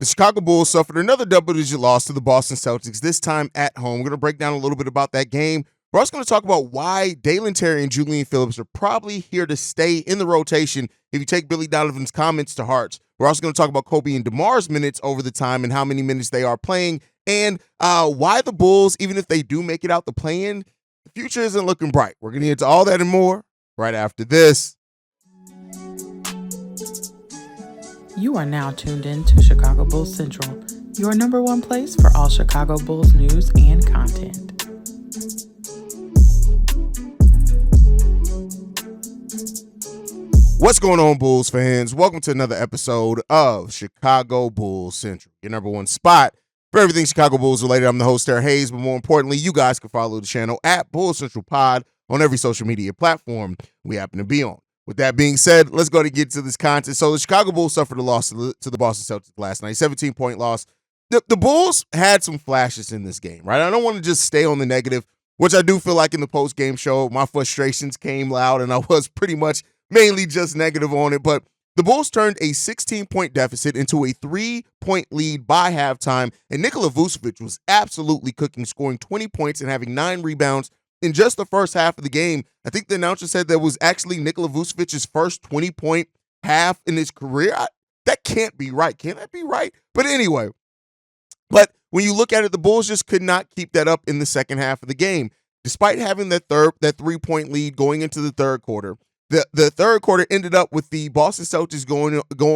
The Chicago Bulls suffered another double-digit loss to the Boston Celtics, this time at home. We're going to break down a little bit about that game. We're also going to talk about why Dalen Terry and Julian Phillips are probably here to stay in the rotation if you take Billy Donovan's comments to heart. We're also going to talk about Kobe and Demar's minutes over the time and how many minutes they are playing, and why the Bulls, even if they do make it out the play-in, the future isn't looking bright. We're going to get into all that and more right after this. You are now tuned in to Chicago Bulls Central, your number one place for all Chicago Bulls news and content. What's going on, Bulls fans? Welcome to another episode of Chicago Bulls Central, your number one spot for everything Chicago Bulls related. I'm the host, Haize, but more importantly, you guys can follow the channel at Bulls Central Pod on every social media platform we happen to be on. With that being said, let's go to get to this content. So the Chicago Bulls suffered a loss to the Boston Celtics last night, 17-point loss. The Bulls had some flashes in this game, right? I don't want to just stay on the negative, which I do feel like in the post-game show, my frustrations came loud, and I was pretty much mainly just negative on it. But the Bulls turned a 16-point deficit into a 3-point lead by halftime, and Nikola Vucevic was absolutely cooking, scoring 20 points and having 9 rebounds in just the first half of the game. I think the announcer said that was actually Nikola Vucevic's first 20-point half in his career. That can't be right. Can that be right? But anyway, but when you look at it, the Bulls just could not keep that up in the second half of the game. Despite having that 3-point lead going into the third quarter, the third quarter ended up with the Boston Celtics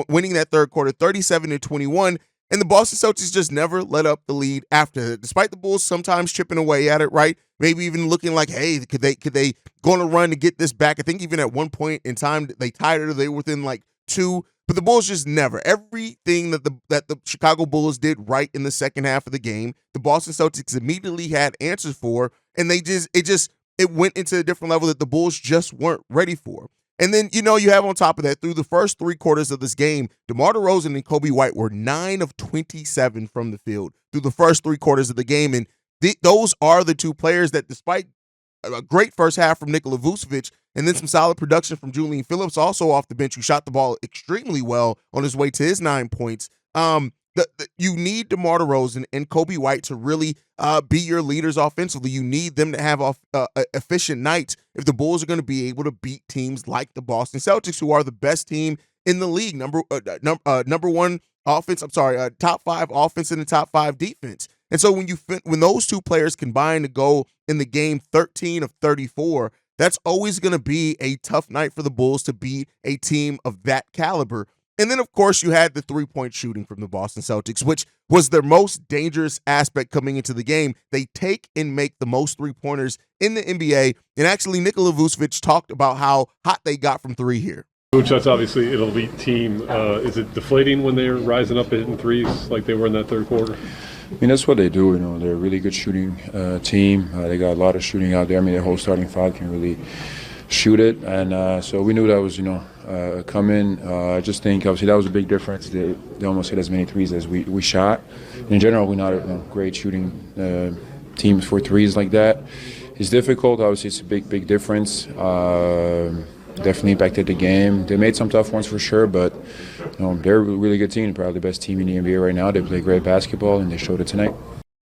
winning that third quarter 37-21, and the Boston Celtics just never let up the lead after that. Despite the Bulls sometimes chipping away at it, right? Maybe even looking like, hey, could they go on a run to get this back? I think even at one point in time they tied it, or they were within like 2. But the Bulls just never. Everything that the Chicago Bulls did right in the second half of the game, the Boston Celtics immediately had answers for, and it went into a different level that the Bulls just weren't ready for. And then, you have on top of that, through the first 3 quarters of this game, DeMar DeRozan and Kobe White were 9 of 27 from the field through the first 3 quarters of the game. And those are the 2 players that, despite a great first half from Nikola Vucevic and then some solid production from Julian Phillips, also off the bench, who shot the ball extremely well on his way to his 9 points. You need DeMar DeRozan and Kobe White to really be your leaders offensively. You need them to have efficient nights if the Bulls are going to be able to beat teams like the Boston Celtics, who are the best team in the league, number one offense. Top 5 offense and the top 5 defense. And so when those 2 players combine to go in the game 13 of 34, that's always going to be a tough night for the Bulls to beat a team of that caliber. And then, of course, you had the 3-point shooting from the Boston Celtics, which was their most dangerous aspect coming into the game. They take and make the most 3-pointers in the NBA. And actually, Nikola Vucevic talked about how hot they got from 3 here. Coach, that's obviously an elite team. Is it deflating when they're rising up and hitting threes like they were in that third quarter? I mean, that's what they do. They're a really good shooting team. They got a lot of shooting out there. I mean, their whole starting 5 can really shoot it, and so we knew that was coming. I just think obviously that was a big difference. They almost hit as many threes as we shot. In general, we're not a great shooting team for threes like that. It's difficult. Obviously, it's a big difference. Definitely impacted the game. They made some tough ones for sure, but they're a really good team. Probably the best team in the NBA right now. They play great basketball, and they showed it tonight.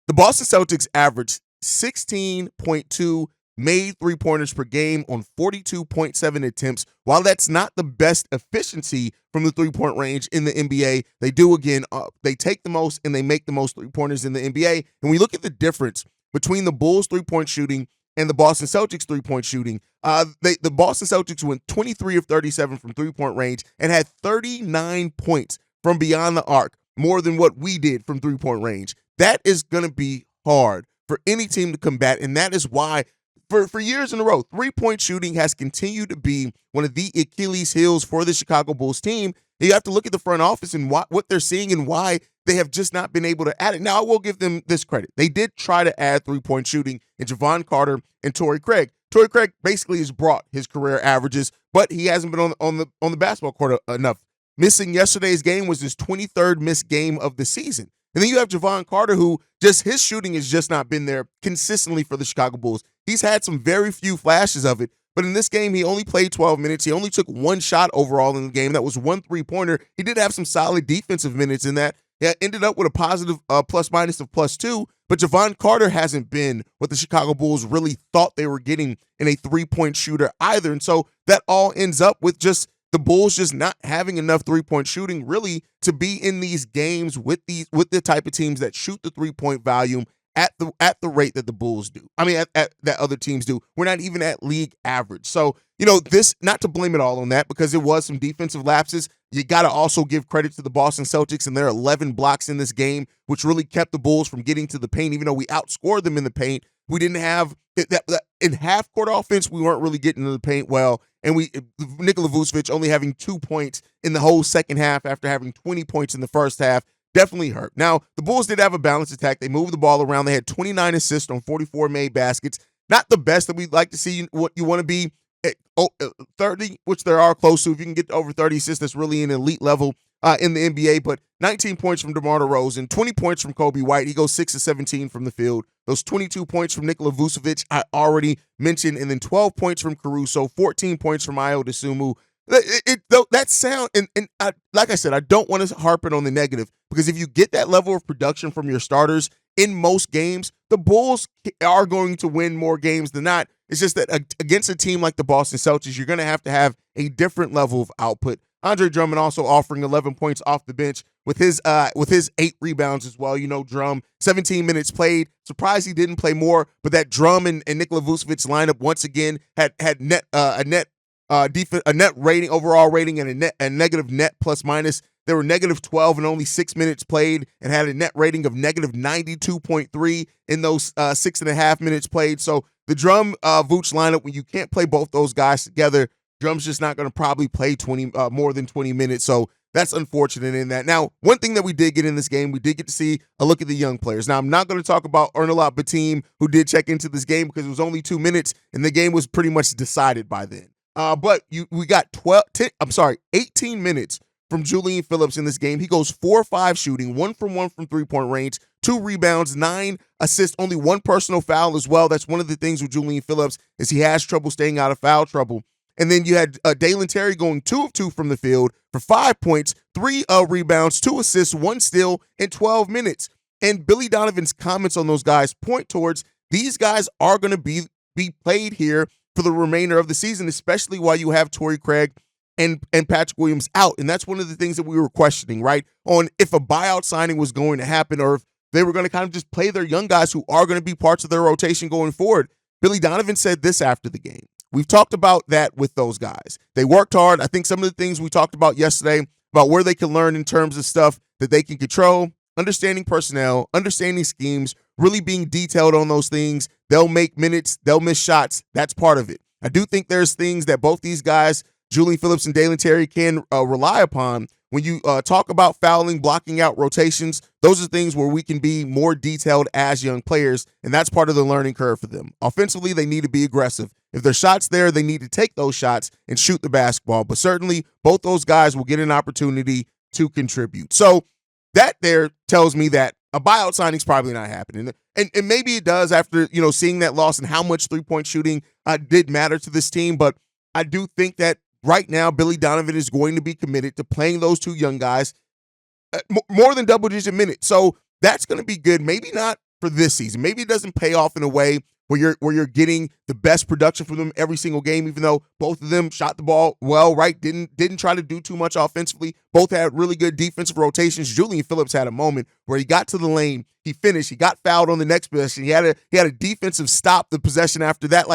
The Boston Celtics averaged 16.2 made 3-pointers per game on 42.7 attempts. While that's not the best efficiency from the 3-point range in the NBA, they do, again, they take the most and they make the most 3-pointers in the NBA. And we look at the difference between the Bulls' 3-point shooting and the Boston Celtics 3-point shooting. The Boston Celtics went 23 of 37 from 3-point range and had 39 points from beyond the arc, more than what we did from 3-point range. That is going to be hard for any team to combat, and that is why for years in a row, 3-point shooting has continued to be one of the Achilles heels for the Chicago Bulls team. You have to look at the front office and what they're seeing and why they have just not been able to add it. Now, I will give them this credit. They did try to add 3-point shooting in Javon Carter and Torrey Craig. Torrey Craig basically has brought his career averages, but he hasn't been on the basketball court enough. Missing yesterday's game was his 23rd missed game of the season. And then you have Javon Carter, who just his shooting has just not been there consistently for the Chicago Bulls. He's had some very few flashes of it, but in this game, he only played 12 minutes. He only took 1 shot overall in the game. That was 1 3-pointer. He did have some solid defensive minutes in that. He ended up with a positive plus minus of +2, but Javon Carter hasn't been what the Chicago Bulls really thought they were getting in a three-point shooter either. And so that all ends up with just the Bulls just not having enough three-point shooting really to be in these games with the type of teams that shoot the three-point volume at the rate that the Bulls do. I mean, at that other teams do. We're not even at league average. So, this, not to blame it all on that, because it was some defensive lapses. You got to also give credit to the Boston Celtics and their 11 blocks in this game, which really kept the Bulls from getting to the paint. Even though we outscored them in the paint, we didn't have that in half-court offense. We weren't really getting to the paint well, and Nikola Vucevic only having 2 points in the whole second half after having 20 points in the first half definitely hurt. Now, the Bulls did have a balanced attack. They moved the ball around. They had 29 assists on 44 made baskets. Not the best that we'd like to see. What you want to be at 30, which there are close to. If you can get to over 30 assists, that's really an elite level in the NBA. But 19 points from DeMar DeRozan, 20 points from Kobe White. He goes 6 of 17 from the field. Those 22 points from Nikola Vucevic I already mentioned, and then 12 points from Caruso, 14 points from Ayo Dosunmu. That sound, and like I said, I don't want to harp it on the negative, because if you get that level of production from your starters in most games, the Bulls are going to win more games than not. It's just that against a team like the Boston Celtics, you're going to have a different level of output. Andre Drummond also offering 11 points off the bench with his 8 rebounds as well. Drum, 17 minutes played. Surprised he didn't play more, but that Drum and Nikola Vucevic lineup once again had a net rating, overall rating, and a negative net plus minus. They were -12 in only 6 minutes played and had a net rating of -92.3 in those 6.5 minutes played. So the Drum Vooch lineup, when you can't play both those guys together, Drum's just not going to probably play more than 20 minutes. So that's unfortunate in that. Now, one thing that we did get in this game, we did get to see a look at the young players. Now, I'm not going to talk about Ernalot Batim, who did check into this game because it was only 2 minutes and the game was pretty much decided by then. But we got 18 minutes from Julian Phillips in this game. He goes 4-5 shooting, 1 from 1 from three-point range, 2 rebounds, 9 assists, only 1 personal foul as well. That's one of the things with Julian Phillips is he has trouble staying out of foul trouble. And then you had Dalen Terry going 2 of 2 from the field for 5 points, 3 rebounds, 2 assists, 1 steal in 12 minutes. And Billy Donovan's comments on those guys point towards these guys are going to be played here for the remainder of the season, especially while you have Torrey Craig and Patrick Williams out. And that's one of the things that we were questioning, right? On if a buyout signing was going to happen or if they were going to kind of just play their young guys who are going to be parts of their rotation going forward. Billy Donovan said this after the game. We've talked about that with those guys. They worked hard. I think some of the things we talked about yesterday about where they can learn in terms of stuff that they can control, understanding personnel, understanding schemes, really being detailed on those things. They'll make minutes. They'll miss shots. That's part of it. I do think there's things that both these guys, Julian Phillips and Dalen Terry, can rely upon. When you talk about fouling, blocking out rotations, those are things where we can be more detailed as young players, and that's part of the learning curve for them. Offensively, they need to be aggressive. If there's shots there, they need to take those shots and shoot the basketball. But certainly, both those guys will get an opportunity to contribute. So that there tells me that a buyout signing is probably not happening. And maybe it does after seeing that loss and how much three-point shooting did matter to this team. But I do think that right now, Billy Donovan is going to be committed to playing those two young guys more than double-digit minutes. So that's going to be good. Maybe not for this season. Maybe it doesn't pay off in a way where you're getting the best production from them every single game, even though both of them shot the ball well, right? Didn't try to do too much offensively. Both had really good defensive rotations. Julian Phillips had a moment where he got to the lane, he finished, he got fouled on the next possession. He had a defensive stop the possession after that.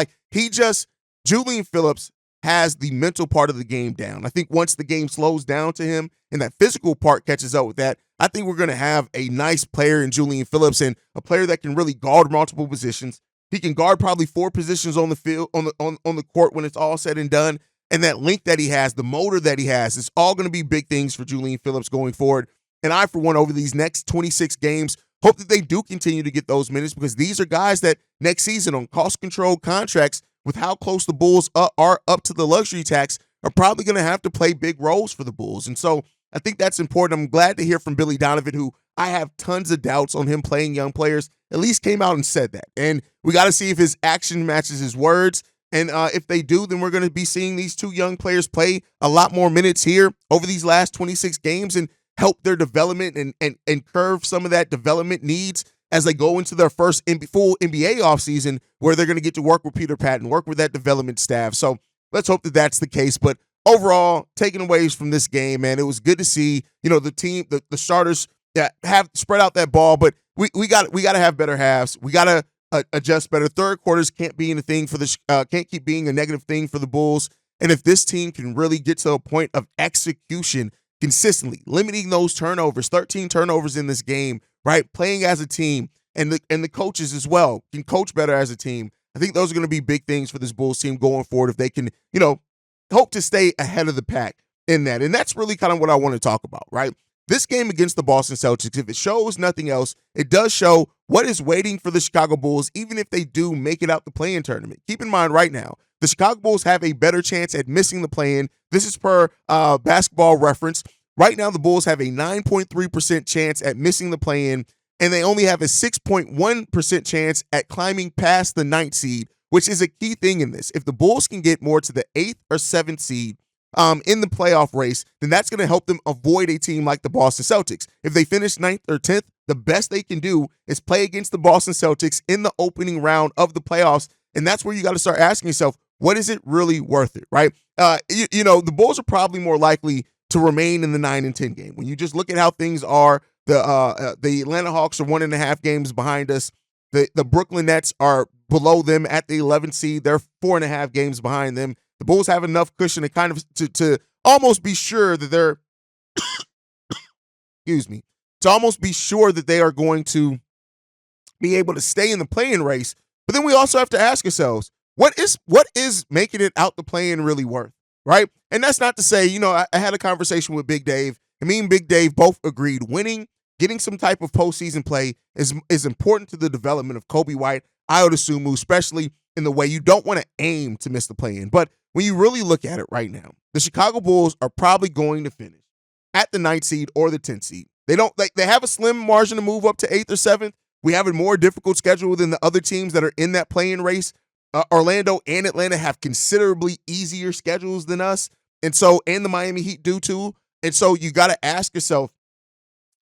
Julian Phillips has the mental part of the game down. I think once the game slows down to him and that physical part catches up with that, I think we're going to have a nice player in Julian Phillips and a player that can really guard multiple positions. He can guard probably 4 positions on the field, on the court when it's all said and done. And that length that he has, the motor that he has, it's all going to be big things for Julian Phillips going forward. And I, for one, over these next 26 games, hope that they do continue to get those minutes because these are guys that next season on cost-controlled contracts with how close the Bulls are up to the luxury tax are probably going to have to play big roles for the Bulls. And so I think that's important. I'm glad to hear from Billy Donovan, who I have tons of doubts on him playing young players, at least came out and said that. And we got to see if his action matches his words. And if they do, then we're going to be seeing these two young players play a lot more minutes here over these last 26 games. And help their development and curve some of that development needs as they go into their first full NBA offseason, where they're going to get to work with Peter Patton, work with that development staff. So let's hope that that's the case. But overall, taking away from this game, man, it was good to see, the team, the starters have spread out that ball, but we got to have better halves. We got to adjust better. Third quarters can't be anything for can't keep being a negative thing for the Bulls. And if this team can really get to a point of execution consistently, limiting those turnovers, 13 turnovers in this game, right? Playing as a team, and the coaches as well can coach better as a team. I think those are going to be big things for this Bulls team going forward if they can, hope to stay ahead of the pack in that. And that's really kind of what I want to talk about, right? This game against the Boston Celtics, if it shows nothing else, it does show what is waiting for the Chicago Bulls, even if they do make it out the play-in tournament. Keep in mind right now, the Chicago Bulls have a better chance at missing the play-in. This is per Basketball Reference. Right now, the Bulls have a 9.3% chance at missing the play-in, and they only have a 6.1% chance at climbing past the 9th seed, which is a key thing in this. If the Bulls can get more to the 8th or 7th seed in the playoff race, then that's going to help them avoid a team like the Boston Celtics. If they finish 9th or 10th, the best they can do is play against the Boston Celtics in the opening round of the playoffs, and that's where you got to start asking yourself, what is it really worth it, right? The Bulls are probably more likely to remain in the 9 and 10 game. When you just look at how things are, the Atlanta Hawks are 1.5 games behind us. The Brooklyn Nets are below them at the 11th seed. They're 4.5 games behind them. The Bulls have enough cushion to kind of to almost be sure that they're to almost be sure that they are going to be able to stay in the play-in race. But then we also have to ask ourselves, what is making it out the play-in really worth, right? And that's not to say, I had a conversation with Big Dave, and me and Big Dave both agreed winning, getting some type of postseason play is important to the development of Kobe White, Ayo Dosunmu, especially in the way you don't want to aim to miss the play-in. But when you really look at it right now, the Chicago Bulls are probably going to finish at the 9th seed or the 10th seed. They have a slim margin to move up to 8th or 7th. We have a more difficult schedule than the other teams that are in that play-in race. Orlando and Atlanta have considerably easier schedules than us, and the Miami Heat do too. And so you got to ask yourself,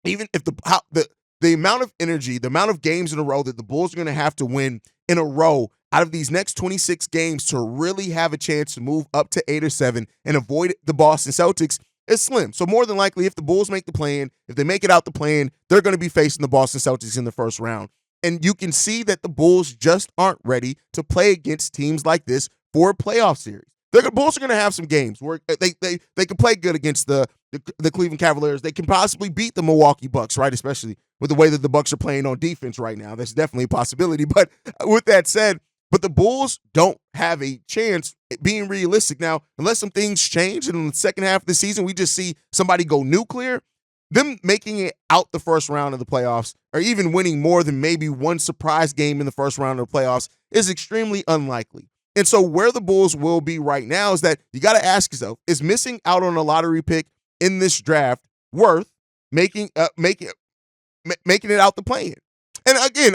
even if the amount of energy, the amount of games in a row that the Bulls are going to have to win in a row out of these next 26 games to really have a chance to move up to 8 or 7 and avoid the Boston Celtics is slim. So more than likely, if the Bulls make the play-in, if they make it out the play-in, they're going to be facing the Boston Celtics in the first round. And you can see that the Bulls just aren't ready to play against teams like this for a playoff series. The Bulls are going to have some games where they can play good against the Cleveland Cavaliers. They can possibly beat the Milwaukee Bucks, right? Especially with the way that the Bucks are playing on defense right now. That's definitely a possibility. But with that said, the Bulls don't have a chance at being realistic. Now, unless some things change and in the second half of the season we just see somebody go nuclear, them making it out the first round of the playoffs or even winning more than maybe one surprise game in the first round of the playoffs is extremely unlikely. And so where the Bulls will be right now is that you got to ask yourself, is missing out on a lottery pick in this draft worth making it out the play-in? And again,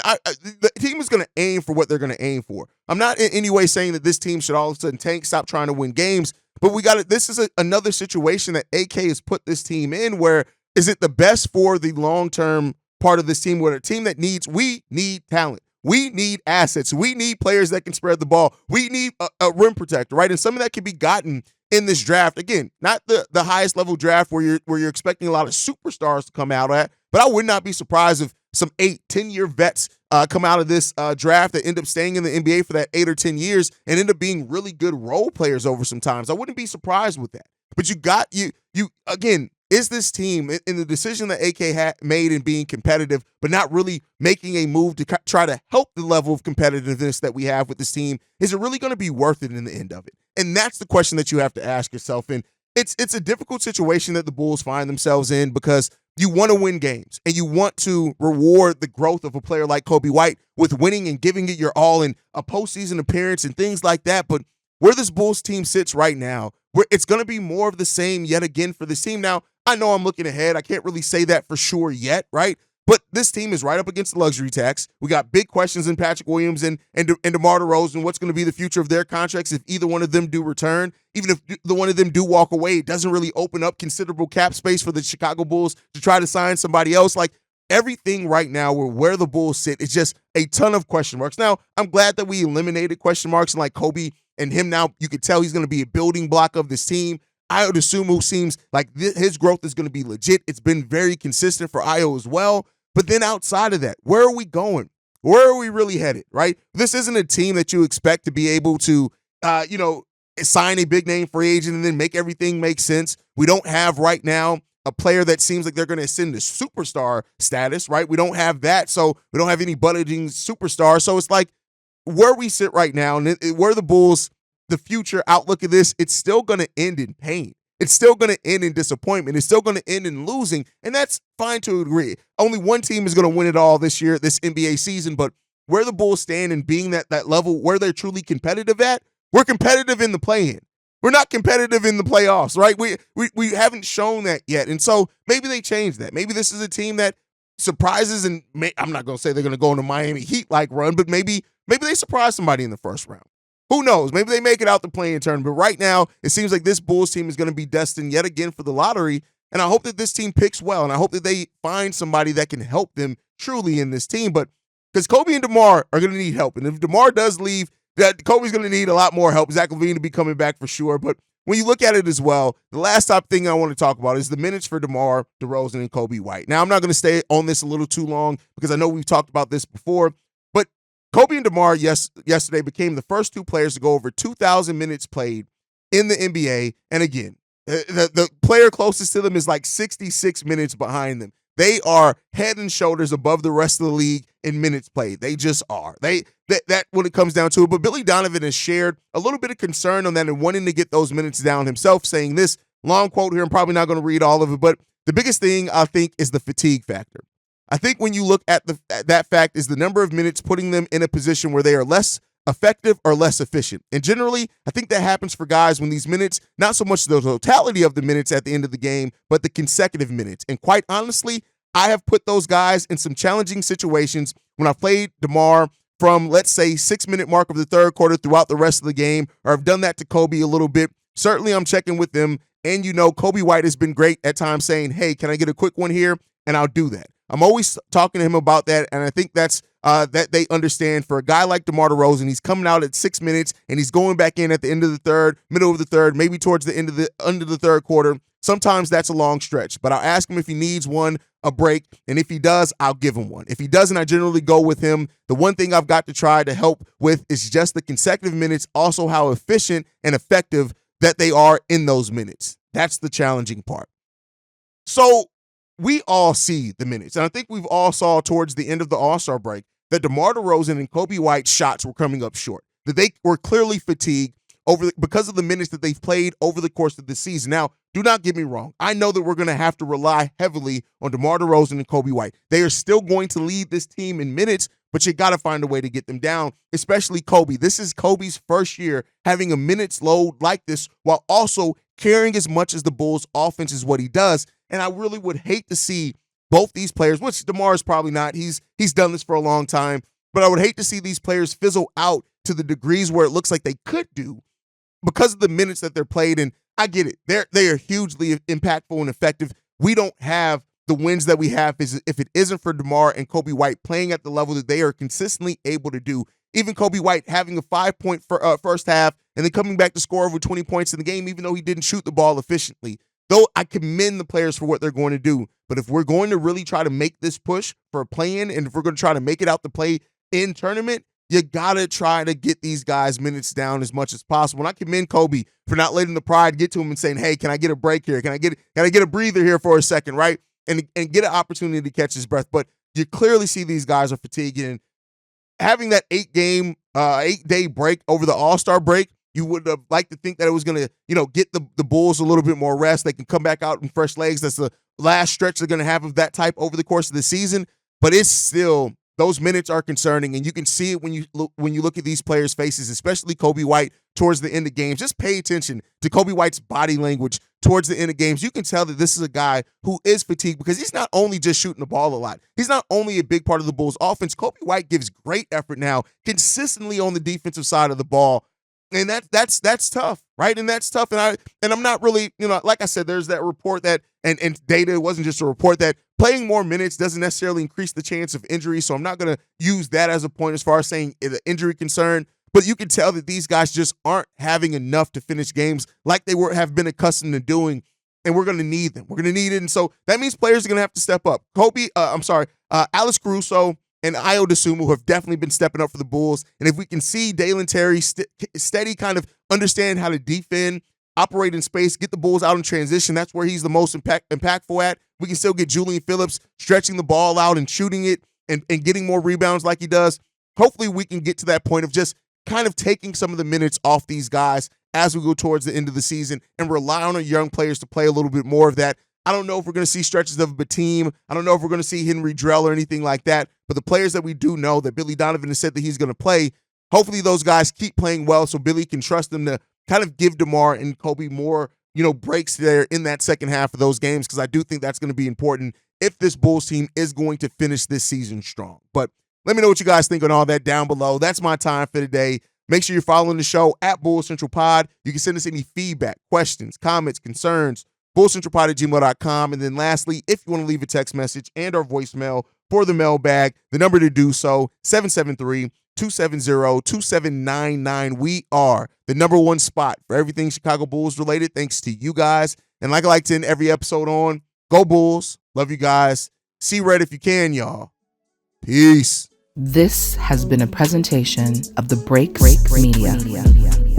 the team is going to aim for what they're going to aim for. I'm not in any way saying that this team should all of a sudden tank, stop trying to win games, but this is another situation that AK has put this team in where is it the best for the long-term part of this team where a team that we need talent. We need assets. We need players that can spread the ball. We need a rim protector, right? And some of that can be gotten in this draft. Again, not the highest level draft where you're expecting a lot of superstars to come out at, but I would not be surprised if some 8-10-year vets come out of this draft that end up staying in the NBA for that 8 or 10 years and end up being really good role players over some times. I wouldn't be surprised with that. But you again, is this team in the decision that AK made in being competitive, but not really making a move to try to help the level of competitiveness that we have with this team, is it really going to be worth it in the end of it? And that's the question that you have to ask yourself. And it's a difficult situation that the Bulls find themselves in because you want to win games and you want to reward the growth of a player like Kobe White with winning and giving it your all in a postseason appearance and things like that. But where this Bulls team sits right now, where it's going to be more of the same yet again for this team. Now, I know I'm looking ahead. I can't really say that for sure yet, right? But this team is right up against the luxury tax. We got big questions in Patrick Williams and DeMar DeRozan. What's going to be the future of their contracts if either one of them do return? Even if the one of them do walk away, it doesn't really open up considerable cap space for the Chicago Bulls to try to sign somebody else. Like, everything right now where the Bulls sit is just a ton of question marks. Now, I'm glad that we eliminated question marks and like Kobe and him now, you could tell he's going to be a building block of this team. I would assume who seems like his growth is going to be legit. It's been very consistent for Io as well. But then outside of that, where are we going? Where are we really headed, right? This isn't a team that you expect to be able to, sign a big name free agent and then make everything make sense. We don't have right now a player that seems like they're going to ascend to superstar status, right? We don't have that. So we don't have any budding superstar. So it's like where we sit right now and where the Bulls, the future outlook of this, it's still going to end in pain. It's still going to end in disappointment. It's still going to end in losing, and that's fine to a degree. Only one team is going to win it all this year, this NBA season, but where the Bulls stand and being that level where they're truly competitive at, we're competitive in the play-in. We're not competitive in the playoffs, right? We haven't shown that yet, and so maybe they change that. Maybe this is a team that surprises, and I'm not going to say they're going to go on a Miami Heat-like run, but maybe they surprise somebody in the first round. Who knows? Maybe they make it out the play-in tournament. But right now, it seems like this Bulls team is going to be destined yet again for the lottery. And I hope that this team picks well. And I hope that they find somebody that can help them truly in this team. But because Kobe and DeMar are going to need help. And if DeMar does leave, that Kobe's going to need a lot more help. Zach LaVine to be coming back for sure. But when you look at it as well, the last top thing I want to talk about is the minutes for DeMar DeRozan and Kobe White. Now, I'm not going to stay on this a little too long because I know we've talked about this before. Kobe and DeMar yesterday became the first two players to go over 2,000 minutes played in the NBA. And again, the player closest to them is like 66 minutes behind them. They are head and shoulders above the rest of the league in minutes played. They just are. That when it comes down to it. But Billy Donovan has shared a little bit of concern on that and wanting to get those minutes down himself, saying this long quote here. I'm probably not going to read all of it, but the biggest thing I think is the fatigue factor. I think when you look at that fact is the number of minutes putting them in a position where they are less effective or less efficient. And generally, I think that happens for guys when these minutes, not so much the totality of the minutes at the end of the game, but the consecutive minutes. And quite honestly, I have put those guys in some challenging situations when I played DeMar from, let's say, 6-minute mark of the third quarter throughout the rest of the game, or I've done that to Kobe a little bit. Certainly, I'm checking with them. And, Kobe White has been great at times saying, hey, can I get a quick one here? And I'll do that. I'm always talking to him about that, and I think that's that they understand for a guy like DeMar DeRozan. He's coming out at 6 minutes, and he's going back in at the end of the third, middle of the third, maybe towards the end of the third quarter. Sometimes that's a long stretch, but I'll ask him if he needs a break, and if he does, I'll give him one. If he doesn't, I generally go with him. The one thing I've got to try to help with is just the consecutive minutes, also how efficient and effective that they are in those minutes. That's the challenging part. So we all see the minutes, and I think we've all saw towards the end of the All-Star break that DeMar DeRozan and Kobe White's shots were coming up short, that they were clearly fatigued because of the minutes that they've played over the course of the season. Now, do not get me wrong. I know that we're going to have to rely heavily on DeMar DeRozan and Kobe White. They are still going to lead this team in minutes, but you got to find a way to get them down, especially Kobe. This is Kobe's first year having a minutes load like this while also carrying as much as the Bulls' offense is what he does. And I really would hate to see both these players, which DeMar is probably not. He's done this for a long time. But I would hate to see these players fizzle out to the degrees where it looks like they could do because of the minutes that they're played. And I get it. They are hugely impactful and effective. We don't have the wins that we have if it isn't for DeMar and Kobe White playing at the level that they are consistently able to do. Even Kobe White having a 5-point first half and then coming back to score over 20 points in the game, even though he didn't shoot the ball efficiently. Though I commend the players for what they're going to do. But if we're going to really try to make this push for a play-in, and if we're going to try to make it out the play-in tournament, you got to try to get these guys minutes down as much as possible. And I commend Kobe for not letting the pride get to him and saying, hey, can I get a break here? Can I get a breather here for a second, right? And get an opportunity to catch his breath. But you clearly see these guys are fatigued. And having that 8-day break over the All-Star break, you would have liked to think that it was going to, get the Bulls a little bit more rest. They can come back out in fresh legs. That's the last stretch they're going to have of that type over the course of the season. But it's still those minutes are concerning, and you can see it when you look at these players' faces, especially Kobe White towards the end of games. Just pay attention to Kobe White's body language towards the end of games. You can tell that this is a guy who is fatigued because he's not only just shooting the ball a lot. He's not only a big part of the Bulls' offense. Kobe White gives great effort now consistently on the defensive side of the ball. And that's tough, right? And that's tough. And I'm not really, like I said, there's that report that, and data, it wasn't just a report, that playing more minutes doesn't necessarily increase the chance of injury. So I'm not going to use that as a point as far as saying the injury concern. But you can tell that these guys just aren't having enough to finish games like they have been accustomed to doing. And we're going to need them. We're going to need it. And so that means players are going to have to step up. Alex Caruso and Ayo Dosunmu have definitely been stepping up for the Bulls. And if we can see Dalen Terry steady, kind of understand how to defend, operate in space, get the Bulls out in transition, that's where he's the most impactful at. We can still get Julian Phillips stretching the ball out and shooting it and getting more rebounds like he does. Hopefully we can get to that point of just kind of taking some of the minutes off these guys as we go towards the end of the season and rely on our young players to play a little bit more of that. I don't know if we're going to see stretches of Bateem. I don't know if we're going to see Henry Drell or anything like that. But the players that we do know that Billy Donovan has said that he's going to play, hopefully those guys keep playing well so Billy can trust them to kind of give DeMar and Kobe more, breaks there in that second half of those games, because I do think that's going to be important if this Bulls team is going to finish this season strong. But let me know what you guys think on all that down below. That's my time for today. Make sure you're following the show at Bulls Central Pod. You can send us any feedback, questions, comments, concerns, bullcentralpod@gmail.com. And then lastly, if you want to leave a text message and or voicemail for the mailbag, the number to do so, 773-270-2799. We are the number one spot for everything Chicago Bulls related, thanks to you guys. And like I like to end every episode on, go Bulls. Love you guys. See red if you can, y'all. Peace. This has been a presentation of the Break Media.